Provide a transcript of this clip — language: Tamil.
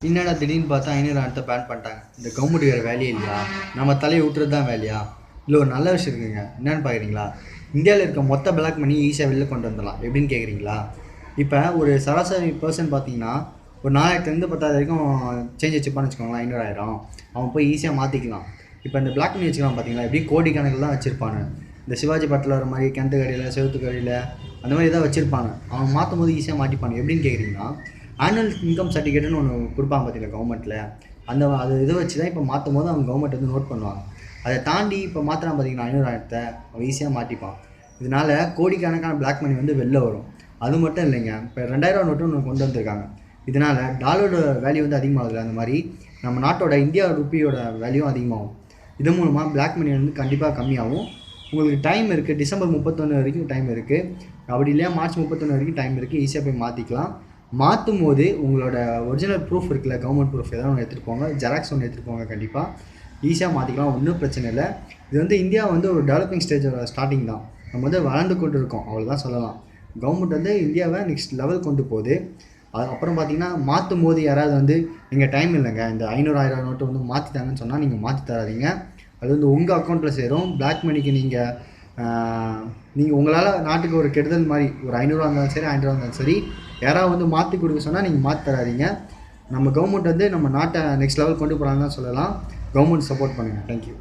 என்னடா திடீர்னு பார்த்தா ஐநூறு பேன் பண்ணிட்டாங்க. இந்த கவர்மெண்ட் வேறு வேலையே இல்லையா? நம்ம தலையை விட்டுறது தான் வேலையா? இல்லை ஒரு நல்ல விஷயம் இருக்குங்க. என்னென்னு பார்க்குறீங்களா? இந்தியாவில் இருக்க மொத்த பிளாக் மணி ஈஸியாக வெளில கொண்டு வந்துடலாம். எப்படின்னு கேட்குறீங்களா? இப்போ ஒரு சராசரி பர்சன் பார்த்தீங்கன்னா ஒரு 4000லேருந்து 10,000 வரைக்கும் சேஞ்ச் வச்சுப்பான்னு வச்சுக்கோங்களேன். 500,000 அவன் போய் ஈஸியாக மாற்றிக்கலாம். இப்போ இந்த பிளாக் மணி வச்சுக்கலாம் பார்த்தீங்களா? எப்படி கோடி கணக்கில் தான் வச்சுருப்பானு. இந்த சிவாஜி படத்தில் வர மாதிரி கிணத்து கடையில் செவத்து கடையில் அந்த மாதிரி தான் வச்சுருப்பாங்க. அவன் மாற்றும் போது ஈஸியாக மாட்டிப்பானு. எப்படின்னு கேட்குறீங்கன்னா, ஆனுவல் இன்கம் சர்டிஃபிகேட்னு ஒன்று கொடுப்பாங்க பார்த்தீங்களா கவர்மெண்ட்டில். அது இதை வச்சு தான் இப்போ மாற்றும் போது அவங்க கவர்மெண்ட் வந்து நோட் பண்ணுவாங்க. அதை தாண்டி இப்போ மாத்திரம் பார்த்தீங்கன்னா 500,000 அவன் ஈஸியாக மாட்டிப்பான். இதனால் கோடிக்கணக்கான பிளாக் மணி வந்து வெளில வரும். அது மட்டும் இல்லைங்க, இப்போ 2000 நோட்டு ஒன்று கொண்டு வந்திருக்காங்க. இதனால் டாலரோட வேல்யூ வந்து அதிகமாகுது. அந்த மாதிரி நம்ம நாட்டோட இந்தியா ருப்பியோட வேல்யூ அதிகமாகும். இது மூலமாக பிளாக் மணி வந்து கண்டிப்பாக கம்மியாகும். உங்களுக்கு டைம் இருக்குது, டிசம்பர் 31 வரைக்கும் டைம் இருக்குது. அப்படி இல்லையா மார்ச் 31 வரைக்கும் டைம் இருக்குது. ஈஸியாக போய் மாற்றிக்கலாம். மாற்றும் போது உங்களோட ஒரிஜினல் ப்ரூஃப் இருக்குல்ல, கவர்மெண்ட் ப்ரூஃப் ஏதாவது ஒன்று எடுத்துகிட்டு போங்க. ஜெராக்ஸ் ஒன்று எடுத்துகிட்டு போங்க. கண்டிப்பாக ஈஸியாக மாற்றிக்கலாம். ஒன்றும் பிரச்சனை இல்லை. இது வந்து இந்தியா வந்து ஒரு டெவலப்பிங் ஸ்டேஜோட ஸ்டார்டிங் தான். நம்ம வந்து வளர்ந்து கொண்டு இருக்கோம், அவ்வளோதான் சொல்லலாம். கவர்மெண்ட் வந்து இந்தியாவை நெக்ஸ்ட் லெவல் கொண்டு போகுது. அதுக்கப்புறம் பார்த்தீங்கன்னா மாற்றும் போது யாராவது வந்து நீங்கள் டைம் இல்லைங்க, இந்த 500,000 நோட்டு வந்து மாற்றிட்டாங்கன்னு சொன்னால் நீங்கள் மாற்றி தராதீங்க. அது வந்து உங்கள் அக்கௌண்ட்டில் சேரும். பிளாக் மணிக்கு நீங்கள் உங்களால் நாட்டுக்கு ஒரு கெடுதல் மாதிரி ஒரு 500 இருந்தாலும் சரி 1000 இருந்தாலும் சரி யாராவது வந்து மாற்றி கொடுக்க சொன்னால் நீங்கள் மாற்றி தராதீங்க. நம்ம கவர்மெண்ட் வந்து நம்ம நாட்டை நெக்ஸ்ட் லெவல் கொண்டு போகிறாங்கன்னு தான் சொல்லலாம். கவர்மெண்ட் சப்போர்ட் பண்ணுங்கள். தேங்க்யூ.